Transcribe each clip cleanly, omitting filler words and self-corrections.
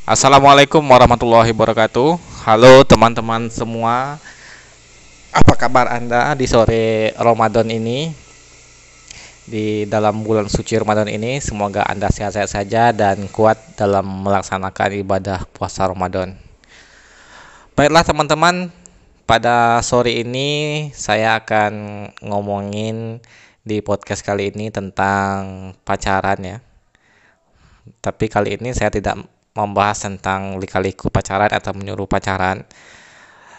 Assalamualaikum warahmatullahi wabarakatuh. Halo teman-teman semua, apa kabar Anda di sore Ramadan ini? Di dalam bulan suci Ramadan ini, semoga Anda sehat-sehat saja dan kuat dalam melaksanakan ibadah puasa Ramadan. Baiklah teman-teman, pada sore ini saya akan ngomongin di podcast kali ini tentang pacaran ya. Tapi kali ini saya tidak membahas tentang lika-liku pacaran atau menyuruh pacaran.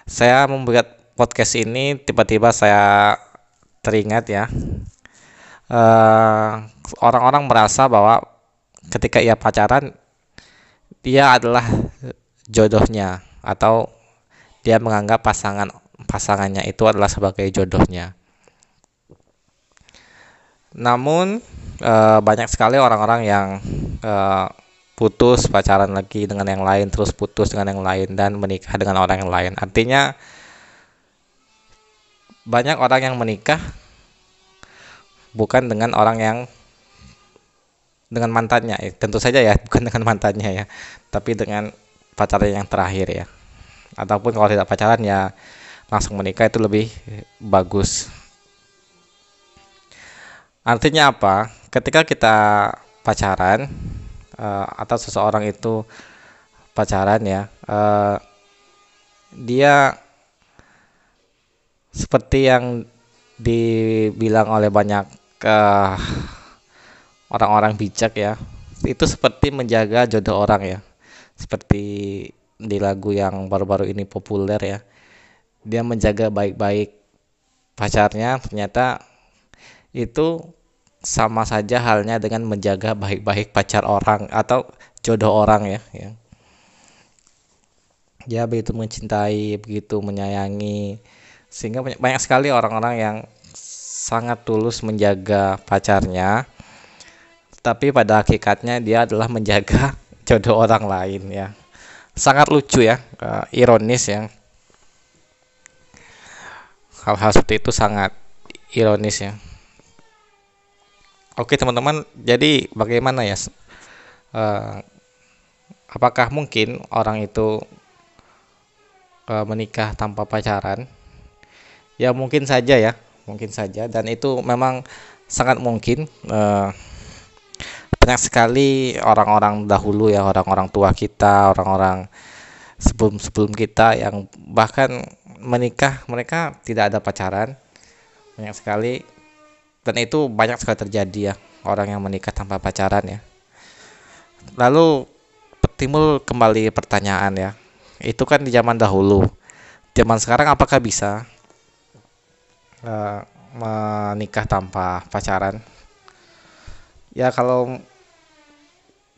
Saya membuat podcast ini tiba-tiba saya teringat ya, eh, orang-orang merasa bahwa ketika ia pacaran dia adalah jodohnya, atau dia menganggap pasangannya itu adalah sebagai jodohnya. Namun banyak sekali orang-orang yang eh, putus pacaran lagi dengan yang lain, terus putus dengan yang lain, dan menikah dengan orang yang lain. Artinya banyak orang yang menikah bukan dengan orang yang dengan mantannya, tentu saja ya, bukan dengan mantannya ya, tapi dengan pacarnya yang terakhir ya. Ataupun kalau tidak pacaran ya langsung menikah, itu lebih bagus. Artinya apa? Ketika kita pacaran, atau seseorang itu pacaran ya, dia seperti yang dibilang oleh banyak eh, orang-orang bijak ya, itu seperti menjaga jodoh orang ya, seperti di lagu yang baru-baru ini populer ya, dia menjaga baik-baik pacarnya. Ternyata itu sama saja halnya dengan menjaga baik-baik pacar orang atau jodoh orang ya, ya. Dia begitu mencintai, begitu menyayangi, sehingga banyak sekali orang-orang yang sangat tulus menjaga pacarnya, tapi pada hakikatnya dia adalah menjaga jodoh orang lain ya. Sangat lucu ya, ironis ya. Hal-hal seperti itu sangat ironis ya. Oke teman-teman, jadi bagaimana ya? Eh, apakah mungkin orang itu menikah tanpa pacaran? Ya mungkin saja ya, mungkin saja, dan itu memang sangat mungkin. Banyak sekali orang-orang dahulu ya, orang-orang tua kita, orang-orang sebelum kita yang bahkan menikah mereka tidak ada pacaran, banyak sekali. Dan itu banyak sekali terjadi ya, orang yang menikah tanpa pacaran ya. Lalu timbul kembali pertanyaan ya, itu kan di zaman dahulu, zaman sekarang apakah bisa eh, menikah tanpa pacaran? Ya kalau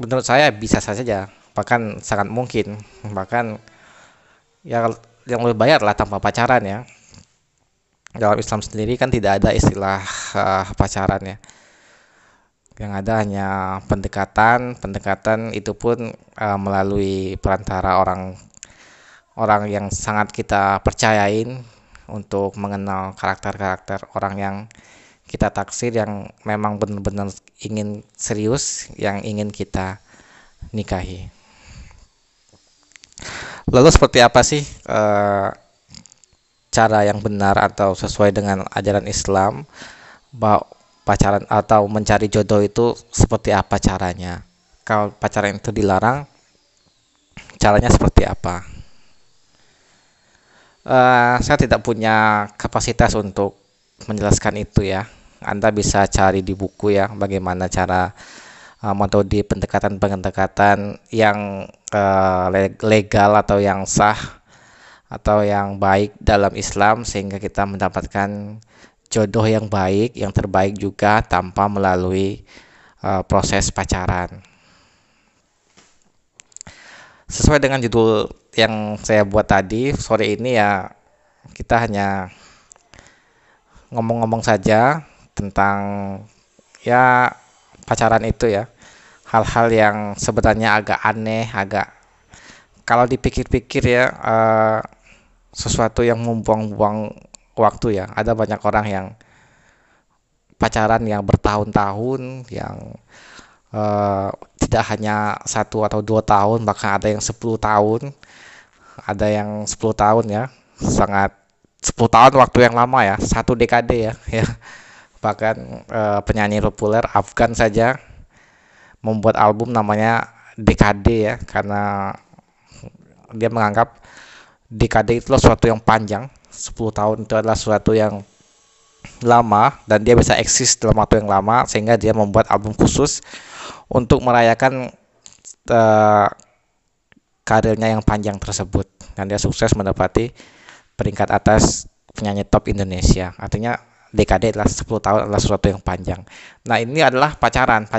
menurut saya bisa saja, bahkan sangat mungkin, bahkan ya yang lebih bayar lah tanpa pacaran ya. Dalam Islam sendiri kan tidak ada istilah pacaran ya, yang ada hanya pendekatan. Pendekatan itu pun melalui perantara orang yang sangat kita percayain, untuk mengenal karakter-karakter orang yang kita taksir, yang memang benar-benar ingin serius, yang ingin kita nikahi. Lalu seperti apa sih cara yang benar atau sesuai dengan ajaran Islam bahwa pacaran atau mencari jodoh itu seperti apa caranya? Kalau pacaran itu dilarang, caranya seperti apa? Saya tidak punya kapasitas untuk menjelaskan itu ya. Anda bisa cari di buku ya, bagaimana cara metode pendekatan-pendekatan yang legal atau yang sah atau yang baik dalam Islam, sehingga kita mendapatkan jodoh yang baik, yang terbaik juga tanpa melalui proses pacaran. Sesuai dengan judul yang saya buat tadi sore ini ya, kita hanya ngomong-ngomong saja tentang ya pacaran itu ya, hal-hal yang sebenarnya agak aneh, agak kalau dipikir-pikir ya, sesuatu yang membuang-buang waktu ya. Ada banyak orang yang pacaran yang bertahun-tahun, yang eh, tidak hanya 1 atau 2 tahun, bahkan ada yang 10 tahun, ada yang 10 tahun ya, sangat 10 tahun waktu yang lama ya, 1 dekade ya, ya. Bahkan penyanyi populer Afgan saja membuat album namanya Dekade ya, karena dia menganggap dekade itu sesuatu yang panjang. 10 tahun itu adalah sesuatu yang lama dan dia bisa eksis dalam waktu yang lama, sehingga dia membuat album khusus untuk merayakan uh, karirnya yang panjang tersebut, dan dia sukses mendapati peringkat atas penyanyi top Indonesia. Artinya dekade adalah 10 tahun adalah sesuatu yang panjang. Nah, ini adalah pacaran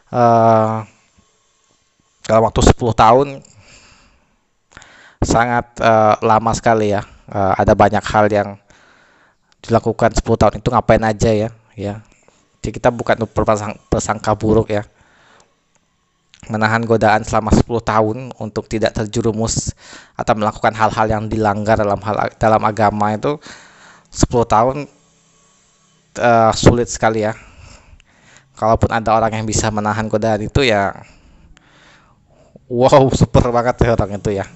uh, dalam waktu 10 tahun sangat lama sekali ya. Ada banyak hal yang dilakukan 10 tahun itu ngapain aja ya, ya. Jadi kita bukan persangka buruk ya. Menahan godaan selama 10 tahun untuk tidak terjerumus atau melakukan hal-hal yang dilanggar dalam agama itu 10 tahun sulit sekali ya. Kalaupun ada orang yang bisa menahan godaan itu ya, wow, super banget ya orang itu ya.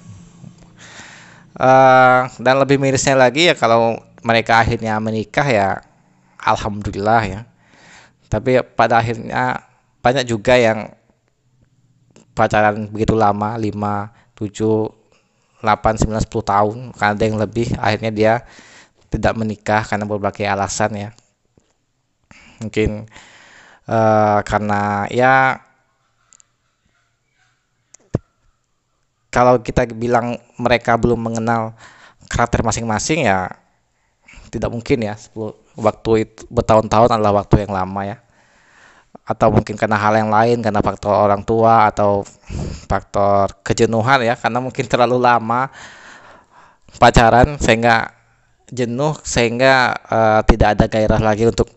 Dan lebih mirisnya lagi ya, kalau mereka akhirnya menikah ya alhamdulillah ya. Tapi pada akhirnya banyak juga yang pacaran begitu lama, 5, 7, 8, 9, 10 tahun, karena ada yang lebih, akhirnya dia tidak menikah karena berbagai alasan ya. Mungkin karena ya, kalau kita bilang mereka belum mengenal karakter masing-masing ya tidak mungkin ya. Waktu itu bertahun-tahun adalah waktu yang lama ya. Atau mungkin karena hal yang lain, karena faktor orang tua atau faktor kejenuhan ya, karena mungkin terlalu lama pacaran sehingga jenuh, sehingga tidak ada gairah lagi untuk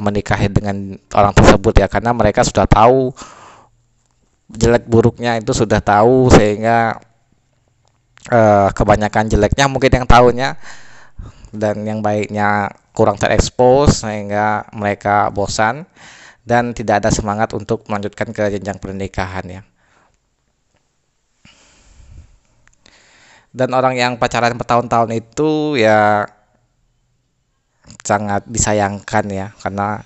menikahi dengan orang tersebut ya, karena mereka sudah tahu jelek buruknya, itu sudah tahu, sehingga kebanyakan jeleknya mungkin yang tahunya, dan yang baiknya kurang terekspos, sehingga mereka bosan dan tidak ada semangat untuk melanjutkan ke jenjang pernikahan ya. Dan orang yang pacaran bertahun-tahun itu ya sangat disayangkan ya, karena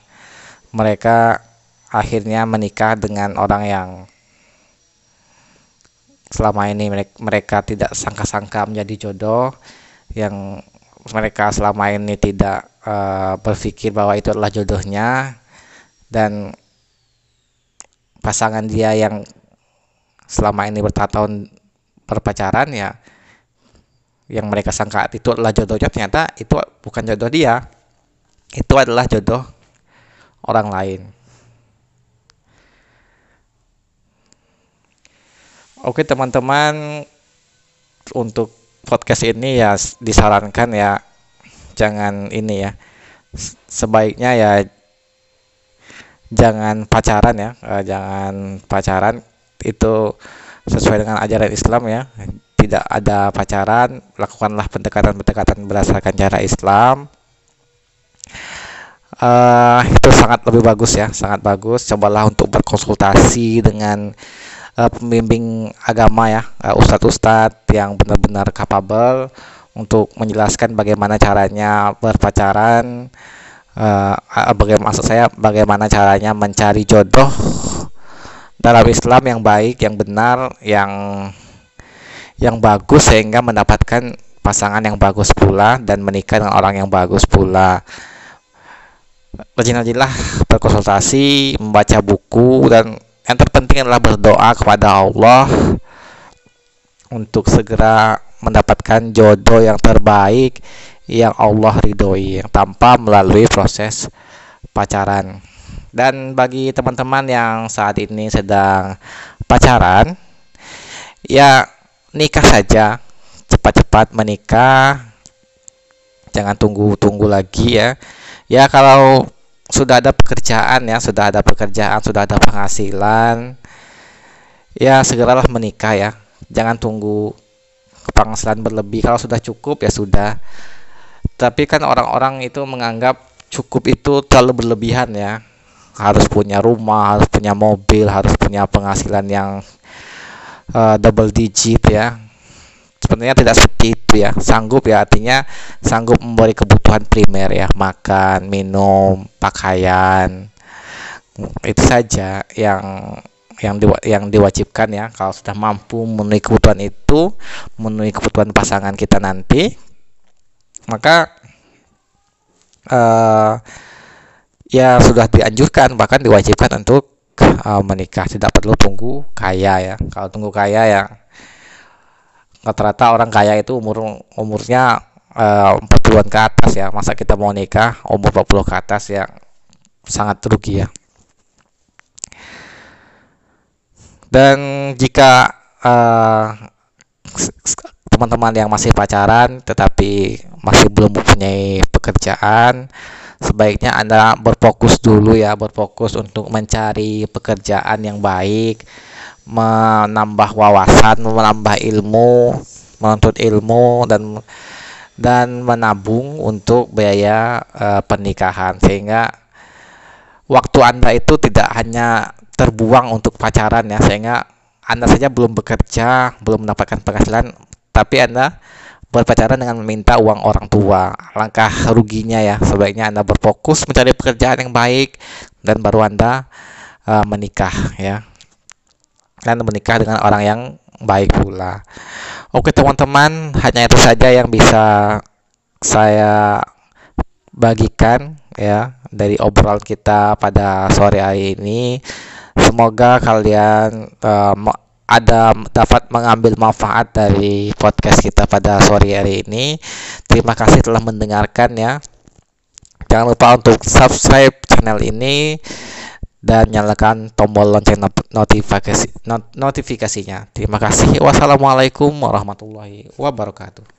mereka akhirnya menikah dengan orang yang selama ini mereka tidak sangka-sangka menjadi jodoh, yang mereka selama ini tidak berpikir bahwa itu adalah jodohnya. Dan pasangan dia yang selama ini bertahun-tahun berpacaran ya, yang mereka sangka itu adalah jodohnya, ternyata itu bukan jodoh dia, itu adalah jodoh orang lain. Oke teman-teman, untuk podcast ini ya disarankan ya jangan ini ya, sebaiknya ya jangan pacaran ya, jangan pacaran, itu sesuai dengan ajaran Islam ya. Tidak ada pacaran, lakukanlah pendekatan-pendekatan berdasarkan cara Islam. Itu sangat lebih bagus ya, sangat bagus. Cobalah untuk berkonsultasi dengan pembimbing agama ya, ustadz-ustadz yang benar-benar kapabel untuk menjelaskan bagaimana caranya berpacaran. Bagaimana caranya mencari jodoh dalam Islam yang baik, yang benar, yang bagus, sehingga mendapatkan pasangan yang bagus pula dan menikah dengan orang yang bagus pula. Rajin-rajinlah berkonsultasi, membaca buku, dan yang terpenting adalah berdoa kepada Allah untuk segera mendapatkan jodoh yang terbaik yang Allah ridhoi, tanpa melalui proses pacaran. Dan bagi teman-teman yang saat ini sedang pacaran, ya nikah saja, cepat-cepat menikah, jangan tunggu-tunggu lagi ya. Ya kalau sudah ada pekerjaan ya, sudah ada penghasilan, ya segeralah menikah ya. Jangan tunggu penghasilan berlebih. Kalau sudah cukup ya sudah. Tapi kan orang-orang itu menganggap cukup itu terlalu berlebihan ya. harus punya rumah, harus punya mobil, harus punya penghasilan yang double digit ya. Sebenarnya tidak seperti itu ya. Sanggup ya artinya sanggup memberi kebutuhan primer ya, makan, minum, pakaian. Itu saja yang diwajibkan ya. Kalau sudah mampu memenuhi kebutuhan itu, memenuhi kebutuhan pasangan kita nanti, maka ya sudah dianjurkan, bahkan diwajibkan untuk menikah. Tidak perlu tunggu kaya ya. Kalau tunggu kaya ya, rata-rata orang kaya itu umurnya 40-an ke atas ya. Masa kita mau nikah umur 40 ke atas ya, sangat rugi ya. Dan jika teman-teman yang masih pacaran tetapi masih belum mempunyai pekerjaan, sebaiknya Anda berfokus dulu ya, berfokus untuk mencari pekerjaan yang baik, menambah wawasan, menambah ilmu, menuntut ilmu, dan menabung untuk biaya pernikahan, sehingga waktu Anda itu tidak hanya terbuang untuk pacaran ya, sehingga Anda saja belum bekerja, belum mendapatkan penghasilan, tapi Anda berpacaran dengan meminta uang orang tua. Langkah ruginya ya. Sebaiknya Anda berfokus mencari pekerjaan yang baik dan baru Anda menikah ya. Dan menikah dengan orang yang baik pula. Oke teman-teman, hanya itu saja yang bisa saya bagikan ya dari obrolan kita pada sore hari ini. Semoga kalian dapat mengambil manfaat dari podcast kita pada sore hari ini. Terima kasih telah mendengarkan ya. Jangan lupa untuk subscribe channel ini dan nyalakan tombol lonceng notifikasinya. Terima kasih. Wassalamualaikum warahmatullahi wabarakatuh.